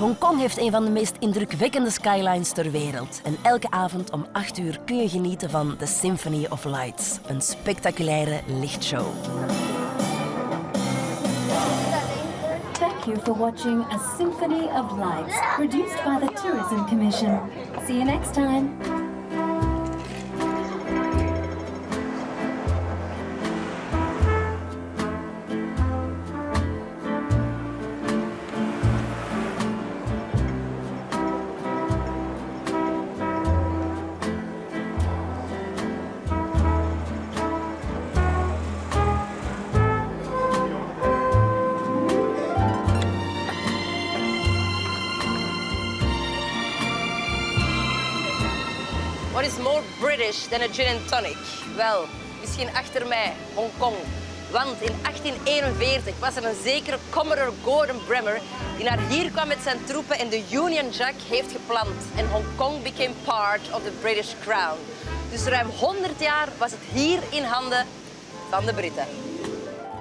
Hongkong heeft een van de meest indrukwekkende skylines ter wereld. En elke avond om 8 uur kun je genieten van The Symphony of Lights, een spectaculaire lichtshow. Thank you for watching A Symphony of Lights, produced by the Tourism Commission. See you next time. What is more British than a gin and tonic? Wel, misschien achter mij, Hongkong. Want in 1841 was er een zekere Commodore Gordon Bremer die naar hier kwam met zijn troepen en de Union Jack heeft geplant. En Hongkong became part of the British Crown. Dus ruim 100 jaar was het hier in handen van de Britten.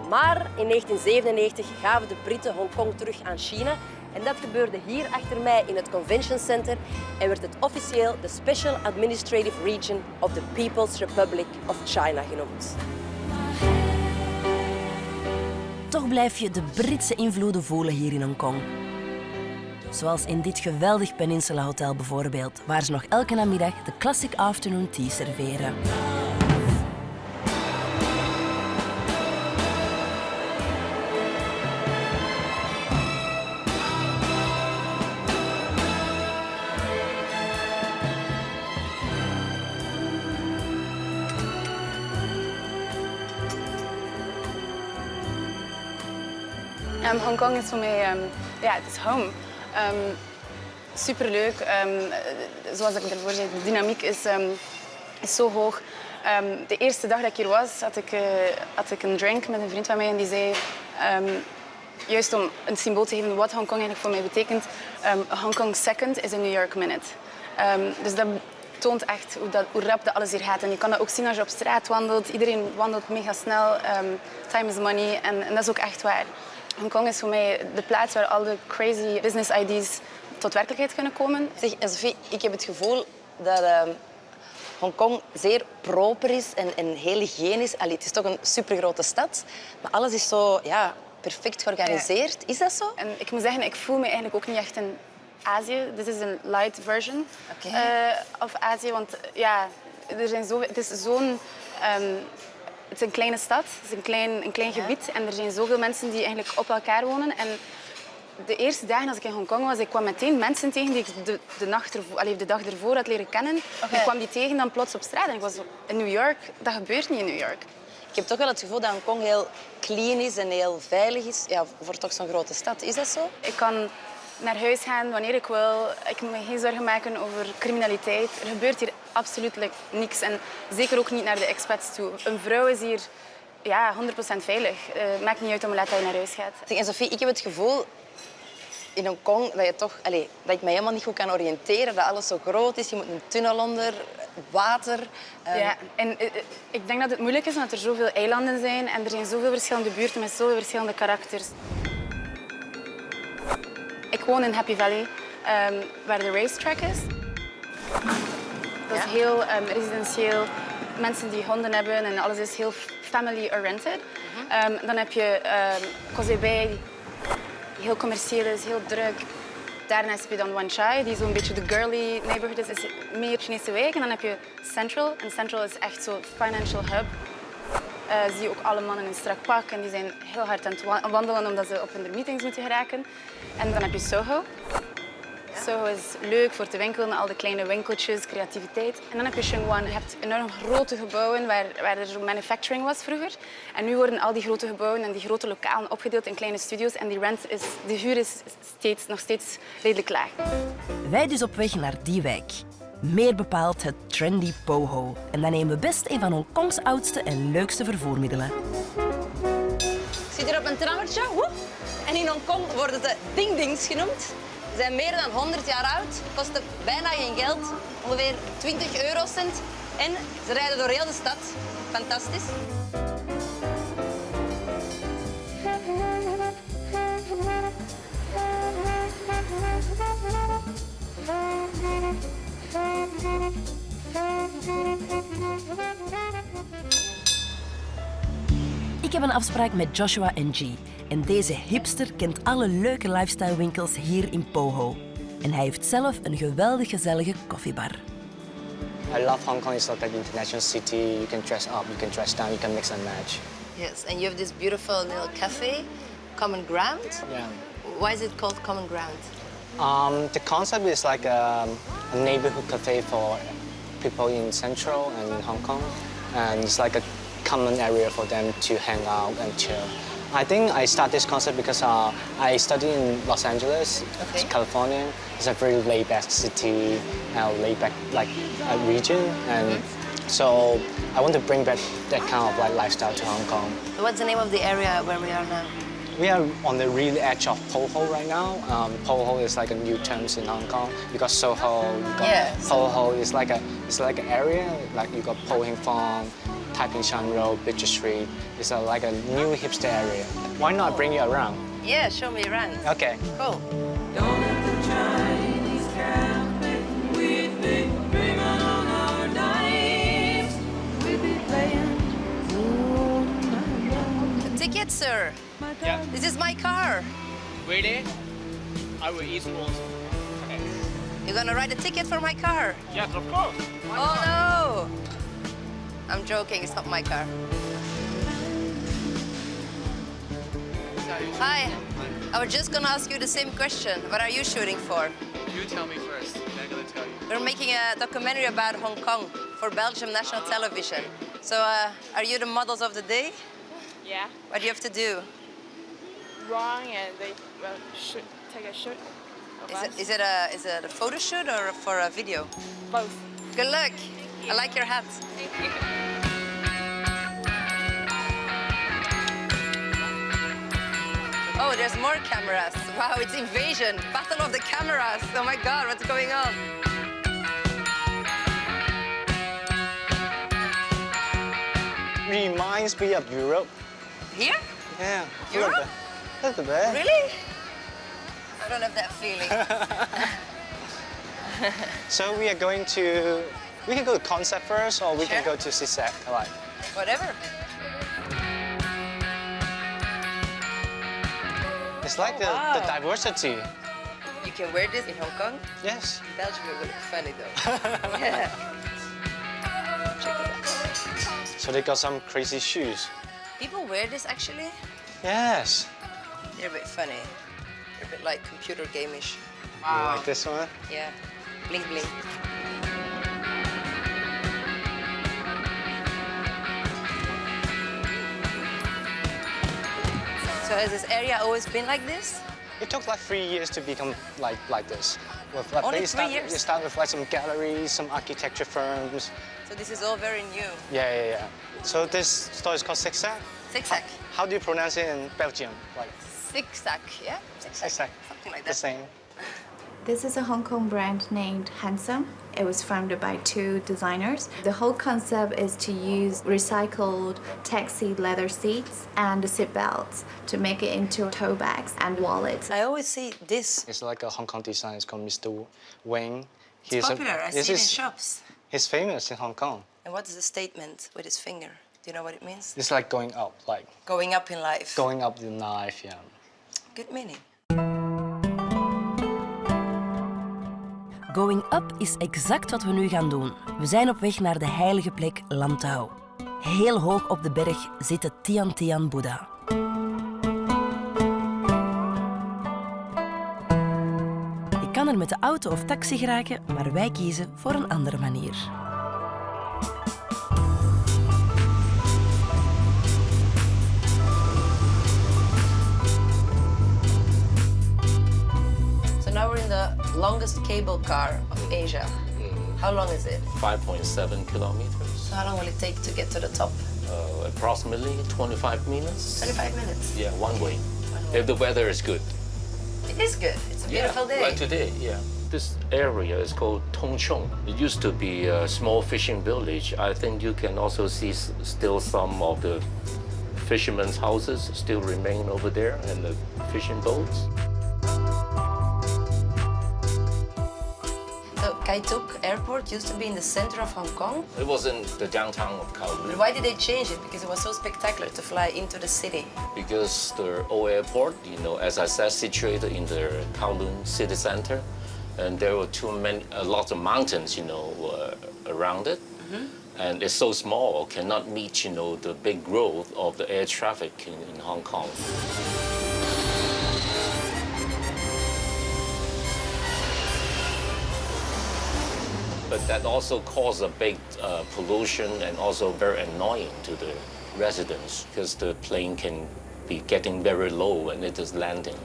Maar in 1997 gaven de Britten Hongkong terug aan China. En dat gebeurde hier achter mij in het Convention Center en werd het officieel de Special Administrative Region of the People's Republic of China genoemd. Toch blijf je de Britse invloeden voelen hier in Hongkong. Zoals in dit geweldig Peninsula Hotel bijvoorbeeld, waar ze nog elke namiddag de classic afternoon tea serveren. Hongkong is voor mij, ja, het is home. Superleuk. Zoals ik ervoor zei, de dynamiek is zo hoog. De eerste dag dat ik hier was, had ik een drink met een vriend van mij en die zei, juist om een symbool te geven wat Hongkong eigenlijk voor mij betekent, Hongkong second is a New York minute. Dus dat toont echt hoe rap dat alles hier gaat. En je kan dat ook zien als je op straat wandelt. Iedereen wandelt mega snel. Time is money. En dat is ook echt waar. Hongkong is voor mij de plaats waar al de crazy business ideas tot werkelijkheid kunnen komen. Zeg, Sophie, ik heb het gevoel dat Hongkong zeer proper is en heel hygiënisch. Allee, het is toch een supergrote stad, maar alles is zo perfect georganiseerd. Ja. Is dat zo? En ik moet zeggen, ik voel me eigenlijk ook niet echt in Azië. Dit is een light version of Azië, want ja, het is zo'n... Het is een kleine stad, het is een klein gebied en er zijn zoveel mensen die eigenlijk op elkaar wonen. En de eerste dagen als ik in Hongkong was, ik kwam meteen mensen tegen die ik de dag ervoor had leren kennen. Ik kwam die tegen dan plots op straat en ik was zo, in New York, dat gebeurt niet in New York. Ik heb toch wel het gevoel dat Hongkong heel clean is en heel veilig is, voor toch zo'n grote stad. Is dat zo? Ik kan naar huis gaan wanneer ik wil. Ik moet me geen zorgen maken over criminaliteit. Er gebeurt hier absoluut niks. En zeker ook niet naar de expats toe. Een vrouw is hier 100% veilig. Maakt niet uit om laat dat je naar huis gaat. En Sophie, ik heb het gevoel in Hongkong dat ik me helemaal niet goed kan oriënteren. Dat alles zo groot is. Je moet een tunnel onder, water. Ja, en ik denk dat het moeilijk is omdat er zoveel eilanden zijn. En er zijn zoveel verschillende buurten met zoveel verschillende karakters. Ik woon in Happy Valley, waar de racetrack is. Dat is heel residentieel. Mensen die honden hebben en alles is heel family-oriented. Dan heb je Causeway Bay, die heel commercieel is, heel druk. Daarnaast heb je dan Wan Chai, die zo'n beetje de girly neighborhood is meer Chinese wijk. En dan heb je Central. En Central is echt zo'n financial hub. Zie je ook alle mannen in een strak pak en die zijn heel hard aan het wandelen omdat ze op hun meetings moeten geraken. En dan heb je Soho. Soho is leuk voor te winkelen, al de kleine winkeltjes, creativiteit. En dan heb je Sheung-Wan. Je hebt enorm grote gebouwen waar er zo manufacturing was vroeger. En nu worden al die grote gebouwen en die grote lokalen opgedeeld in kleine studio's. En de huur is nog steeds redelijk laag. Wij dus op weg naar die wijk. Meer bepaald het trendy Poho. En dan nemen we best een van Hongkongs oudste en leukste vervoermiddelen. Ik zit hier op een trammertje. En in Hongkong worden de ding-dings genoemd. Ze zijn meer dan 100 jaar oud, kosten bijna geen geld, ongeveer 20 eurocent. En ze rijden door heel de stad. Fantastisch. Ik heb een afspraak met Joshua en G. En deze hipster kent alle leuke lifestyle winkels hier in Poho. En hij heeft zelf een geweldig gezellige koffiebar. I love Hong Kong. It's like an international city. You can dress up, you can dress down, you can mix and match. Yes, and you have this beautiful little cafe, Common Ground. Yeah. Why is it called Common Ground? The concept is like a neighborhood cafe for people in Central and in Hong Kong. And it's like a common area for them to hang out and chill. I think I started this concept because I studied in Los Angeles, California. It's a very laid-back city, laid-back region, and so I want to bring back that kind of lifestyle to Hong Kong. So what's the name of the area where we are now? We are on the real edge of Poho right now. Poho is like a new term in Hong Kong. You got Soho, you got Poho. It's like an area like you got Po Hing Fong, Tai Ping Shan Road, Bridge Street. It's like a new hipster area. Why not bring you around? Yeah, show me around. Okay. Cool. A ticket, sir. Yeah. This is my car. Really? I will eat also. Okay. You're gonna write a ticket for my car? Yes, of course. Oh no! I'm joking, it's not my car. Hi, I was just gonna ask you the same question. What are you shooting for? You tell me first, then I'm gonna tell you. We're making a documentary about Hong Kong for Belgium National Television. So, are you the models of the day? Yeah, What do you have to do? wrong, and they should take a shoot of us. Is it a photo shoot or for a video? Both. Good luck. I like your hat. Thank you. Oh, there's more cameras. Wow, it's invasion. Battle of the cameras. Oh my God, what's going on? Reminds me of Europe. Here? Yeah. Europe? A little bit. Really? I don't have that feeling. So we are going to. We can go to concept first, or we can Sure. go to CSEC. Like. Whatever. It's like wow. the diversity. You can wear this in Hong Kong. Yes. In Belgium, it would look funny though. Yeah. Check it out. So they got some crazy shoes. People wear this actually. Yes. They're a bit funny. They're a bit like computer game-ish. You like this one? Yeah. Bling bling. So has this area always been like this? It took like 3 years to become like this. With, like, Only they 3 years? You start with like some galleries, some architecture firms. So this is all very new. Yeah. So this store is called Zigzag. Zigzag. How do you pronounce it in Belgium? Like Zigzag, yeah? Zigzag. Something like The that. same. This is a Hong Kong brand named Handsome. It was founded by 2 designers. The whole concept is to use recycled taxi leather seats and seat belts to make it into tote bags and wallets. I always see this. It's like a Hong Kong designer. It's called Mr. Wang. It's popular. I see it in shops. He's famous in Hong Kong. And what is the statement with his finger? Do you know what it means? It's like going up, like Going up in life. going up the knife, yeah. Good meaning. Going up is exact wat we nu gaan doen. We zijn op weg naar de heilige plek Lantau. Heel hoog op de berg zit de Tian Tian Boeddha. Je kan er met de auto of taxi geraken, maar wij kiezen voor een andere manier. So now we're in the longest cable car of Asia. How long is it? 5.7 kilometers. So how long will it take to get to the top? Approximately 25 minutes. 25 minutes. Yeah, one way. If the weather is good. It is good. It's a beautiful day. Like today, yeah. This area is called Tongchong. It used to be a small fishing village. I think you can also see still some of the fishermen's houses still remain over there and the fishing boats. So, kan Kai Tak Airport used to be in the center of Hong Kong. It was in the downtown of Kowloon. But why did they change it? Because it was so spectacular to fly into the city. Because the old airport, as I said, situated in the Kowloon city center, and there were a lot of mountains, around it. And it's so small, cannot meet, the big growth of the air traffic in Hong Kong. But that also caused a big pollution and also very annoying to the residents because the plane can be getting very low when it is landing.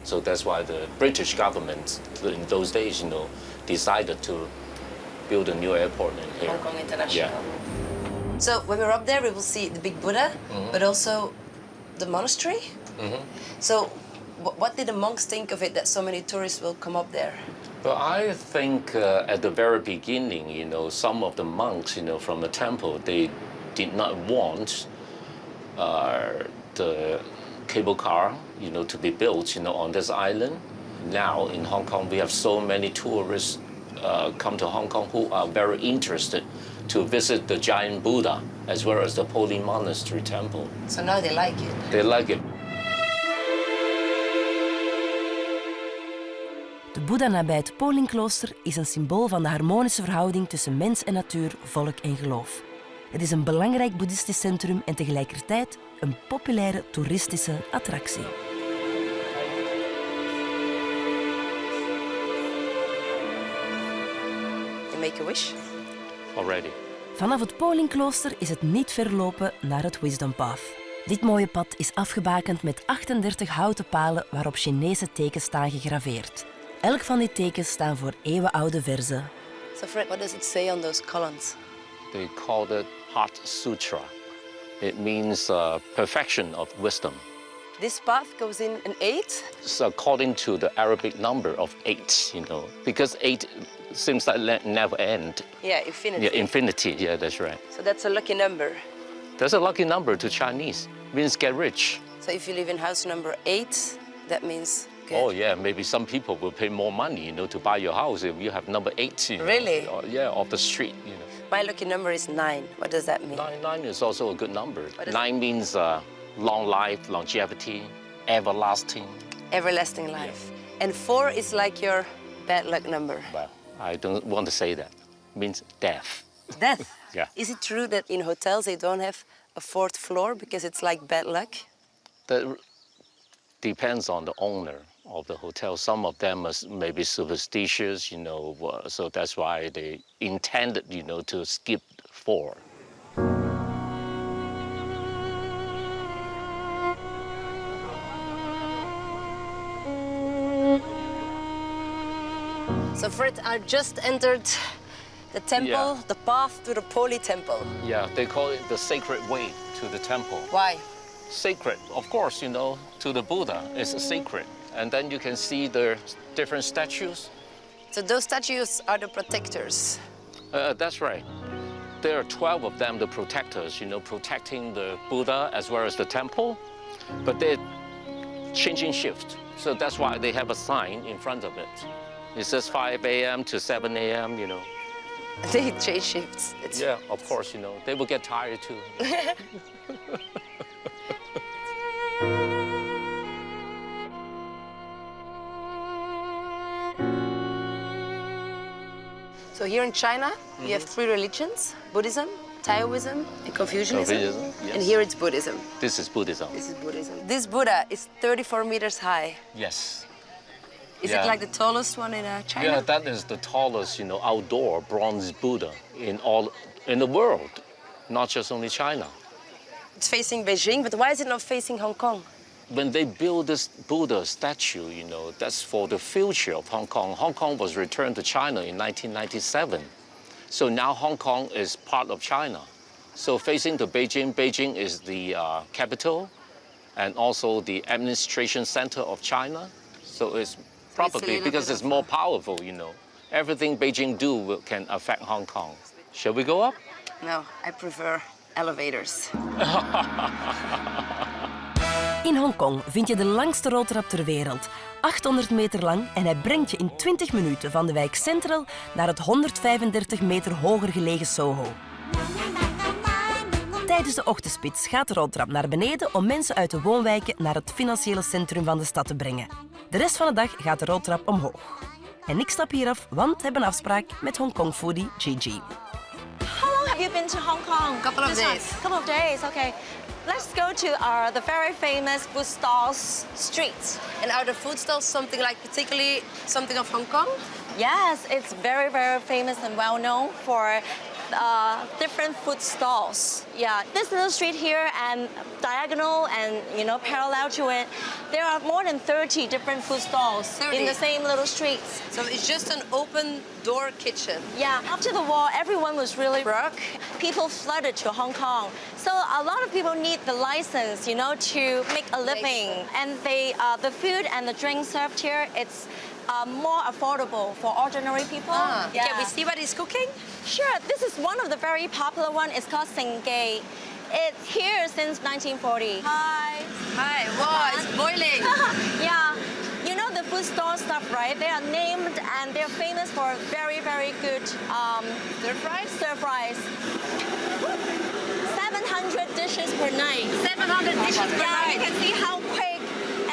So that's why the British government in those days, decided to build a new airport in here. Hong Kong International. Yeah. So when we're up there, we will see the big Buddha, but also the monastery. So what did the monks think of it that so many tourists will come up there? But I think at the very beginning, some of the monks, from the temple, they did not want the cable car, to be built, on this island. Now in Hong Kong, we have so many tourists come to Hong Kong who are very interested to visit the giant Buddha as well as the Holy Monastery Temple. So now they like it. They like it. De Boeddha nabij het Polingklooster is een symbool van de harmonische verhouding tussen mens en natuur, volk en geloof. Het is een belangrijk boeddhistisch centrum en tegelijkertijd een populaire toeristische attractie. You make a wish? Already. Vanaf het Polingklooster is het niet ver lopen naar het Wisdom Path. Dit mooie pad is afgebakend met 38 houten palen waarop Chinese tekens staan gegraveerd. Elk van die tekens staan voor eeuwenoude verzen. So Fred, what does it say on those columns? They called it Heart Sutra. It means perfection of wisdom. This path goes in an 8? It's according to the Arabic number of 8, because 8 seems like never end. Yeah, infinity. Yeah, infinity, yeah, that's right. So that's a lucky number. That's a lucky number to Chinese, means get rich. So if you live in house number 8, that means good. Oh yeah, maybe some people will pay more money, to buy your house if you have number 8. Really? Yeah, off the street, My lucky number is 9. What does that mean? 9 is also a good number. 9 means long life, longevity, everlasting. Everlasting life. And 4 is like your bad luck number. Well, I don't want to say that. It means death. Death? Yeah. Is it true that in hotels they don't have a 4th floor because it's like bad luck? That depends on the owner of the hotel. Some of them may be superstitious, so that's why they intended, to skip 4. So Fred, I just entered the temple, the path to the Poli temple. Yeah, they call it the sacred way to the temple. Why? Sacred, of course, to the Buddha, it's sacred. And then you can see the different statues. So those statues are the protectors. That's right. There are 12 of them, the protectors, protecting the Buddha as well as the temple. But they're changing shift. So that's why they have a sign in front of it. It says 5 a.m. to 7 a.m., They change shifts. Yeah, of course, They will get tired too. So here in China, you have 3 religions: Buddhism, Taoism, and Confucianism. Yes. And here it's Buddhism. This is Buddhism. This is Buddhism. This Buddha is 34 meters high. Yes. Is it like the tallest one in China? Yeah, that is the tallest, outdoor bronze Buddha in the world, not just only China. It's facing Beijing, but why is it not facing Hong Kong? When they built this Buddha statue, that's for the future of Hong Kong. Hong Kong was returned to China in 1997. So now Hong Kong is part of China. So facing to Beijing, Beijing is the capital and also the administration center of China. So it's probably because it's more powerful, Everything Beijing do can affect Hong Kong. Shall we go up? No, I prefer elevators. In Hongkong vind je de langste roltrap ter wereld, 800 meter lang, en hij brengt je in 20 minuten van de wijk Central naar het 135 meter hoger gelegen Soho. Tijdens de ochtendspits gaat de roltrap naar beneden om mensen uit de woonwijken naar het financiële centrum van de stad te brengen. De rest van de dag gaat de roltrap omhoog. En ik stap hier af, want we hebben een afspraak met Hongkong foodie Gigi. How long have you been to Hong Kong? Couple of This days. one? Couple of days, okay. Let's go to the very famous food stalls street. And are the food stalls something like particularly something of Hong Kong? Yes, it's very, very famous and well known for different food stalls. Yeah, this little street here and diagonal and parallel to it, there are more than 30 different food stalls 30. in the same little streets. So it's just an open door kitchen. Yeah, after the war, everyone was really broke. People flooded to Hong Kong. So a lot of people need the license, to make a living. And the food and the drink served here, it's more affordable for ordinary people. Can we see what he's cooking? Sure, this is one of the very popular one. It's called Sengay. It's here since 1940. Hi. Hi, wow, it's boiling. Yeah. You know the food store stuff, right? They are named and they're famous for very, very good Stir fries? stir fries. 700 dishes per night. 700 dishes per Yeah, night. you can see how quick.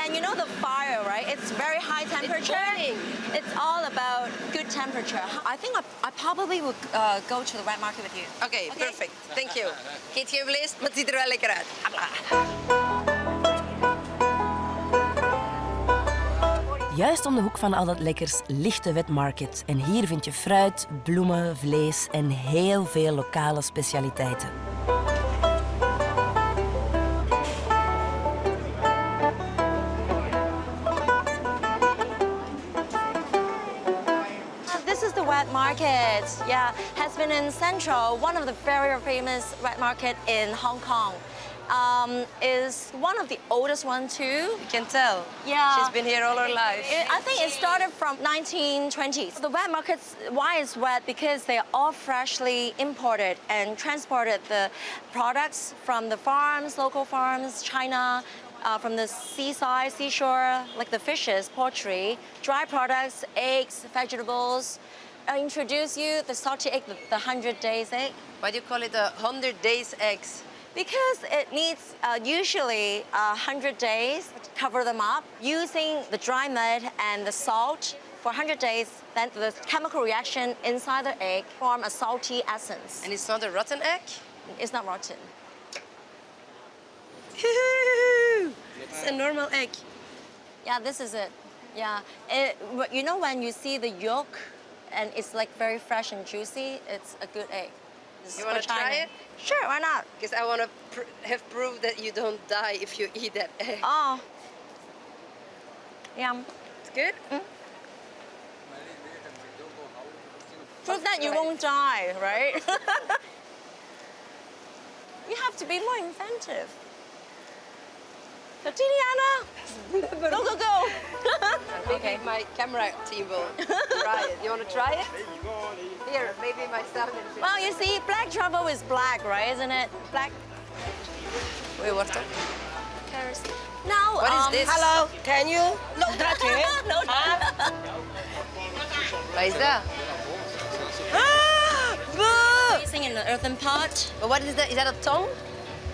And you know the fire, right? It's very high temperature. boiling. It's all about good temperature. I think I probably would go to the wet market with you. Okay, perfect. Thank you. Eet geen vlees, maar het ziet er wel lekker uit. Juist om de hoek van al dat lekkers ligt de wet market. En hier vind je fruit, bloemen, vlees en heel veel lokale specialiteiten. This is the wet market. Yeah, has been in Central, one of the very famous wet market in Hong Kong. Is one of the oldest one too. You can tell. Yeah. She's been here all her life. I think it started from 1920s. The wet markets, why it's wet? Because they are all freshly imported and transported the products from the farms, local farms, China, from the seaside, seashore, like the fishes, poultry, dry products, eggs, vegetables. I introduce you the salty egg, the 100 days egg. Why do you call it a 100 days eggs? Because it needs usually 100 days to cover them up using the dry mud and the salt for 100 days. Then the chemical reaction inside the egg form a salty essence. And it's not a rotten egg? It's not rotten. It's a normal egg. Yeah, this is it. Yeah, you know when you see the yolk and it's like very fresh and juicy, it's a good egg. You want to try it? Sure, why not? Because I want to have proof that you don't die if you eat that egg. Oh. Yum. It's good? Prove that you won't die, right? You have to be more inventive. Tatyana! Go, go, go! Maybe my camera team will try it. You want to try it? Here, maybe my son will. Well, you see, black truffle is black, right? Isn't it? Black. Wait, what's that? Carrots. Now, What is this? Hello, can you? No, no. What is that? Using in an earthen pot. But what is that? Is that a tongue?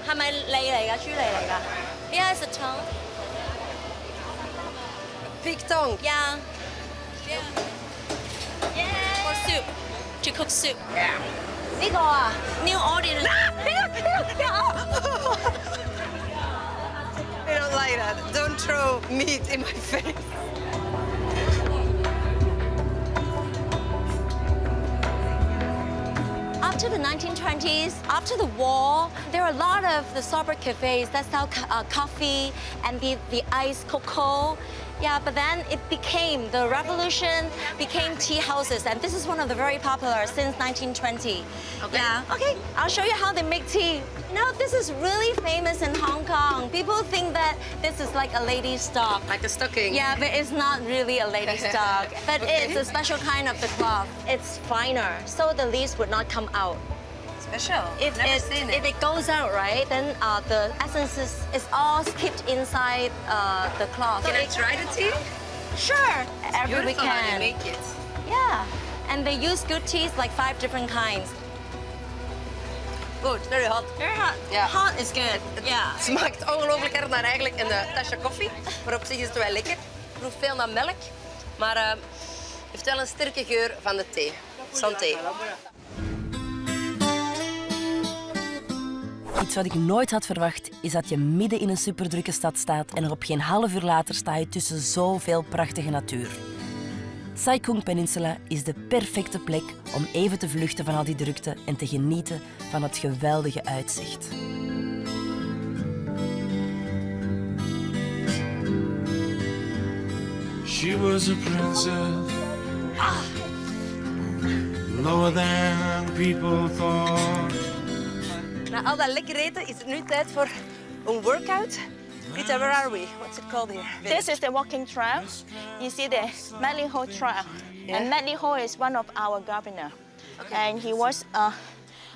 係咪脷嚟㗎？豬脷嚟㗎？ Yeah, it's a tongue. Pig tongue. Yeah. For soup. To cook soup. 呢個啊 ，New Orleans. I don't like that. Don't throw meat in my face. After the 1920s, after the war, there are a lot of the sober cafes that sell coffee and the iced cocoa. Yeah, but then it became, the revolution became tea houses, and this is one of the very popular since 1920. Okay. Yeah, okay, I'll show you how they make tea. You know, this is really famous in Hong Kong. People think that this is like a lady's stock. Like a stocking. Yeah, but it's not really a lady's stock. But Okay. it's a special kind of the cloth. It's finer, so the leaves would not come out. Special. If it goes out, right, then the essence is all kept inside the cloth. Can I try the tea? Sure, every Beautiful how they weekend. make it. Yeah, and they use good teas, like 5 different kinds. Good, very hot. Very hot. Ja. Hot is good. Yeah. Het smaakt ongelooflijk hard naar eigenlijk een tasje koffie. Maar op zich is het wel lekker. Het proeft veel naar melk. Maar heeft wel een sterke geur van de thee. Santé. Iets wat ik nooit had verwacht, is dat je midden in een superdrukke stad staat en er op geen half uur later sta je tussen zoveel prachtige natuur. Sai Kung Peninsula is de perfecte plek om even te vluchten van al die drukte en te genieten van het geweldige uitzicht. She was a princess, lower than people thought. Na al dat lekker eten is het nu tijd voor een workout. Rita, where are we? What's it called here? This is the walking trail. You see the Ho trail. Yeah. And Ho is one of our governor. Okay. And he was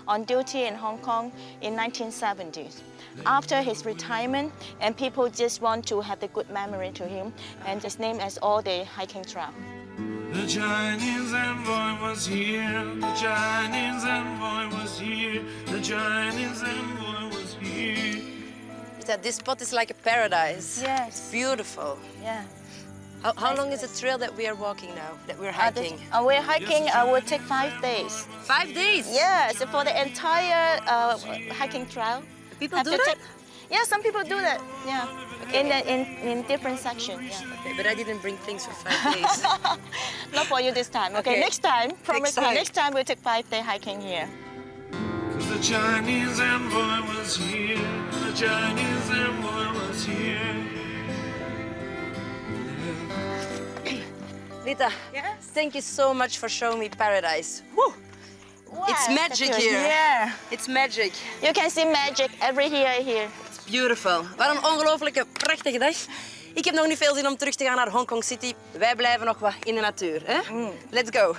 on duty in Hong Kong in 1970s. After his retirement, and people just want to have the good memory to him, and just name as all the hiking trail. The Chinese envoy was here, the Chinese envoy was here, the Chinese envoy was here. Rita, this spot is like a paradise. Yes. It's beautiful. Yeah. How long is the trail that we are walking now, that we're hiking? We're hiking, will take 5 days. 5 days? Yes, for the entire hiking trail. People Have do to that? Yeah, some people do that. Yeah, in different sections. Yeah. Okay, but I didn't bring things for 5 days. Not for you this time. Okay, next time. Promise me. Next time we'll take 5-day hiking here. Cause the Chinese envoy was here, the Chinese envoy was here. Rita, Yes? thank you so much for showing me paradise. Woo! It's Wow, magic that's good. here. Yeah. It's magic. You can see magic every here. It's beautiful. Wat een ongelooflijke, prachtige dag. Ik heb nog niet veel zin om terug te gaan naar Hong Kong City. Wij blijven nog wat in de natuur. Hè? Let's go.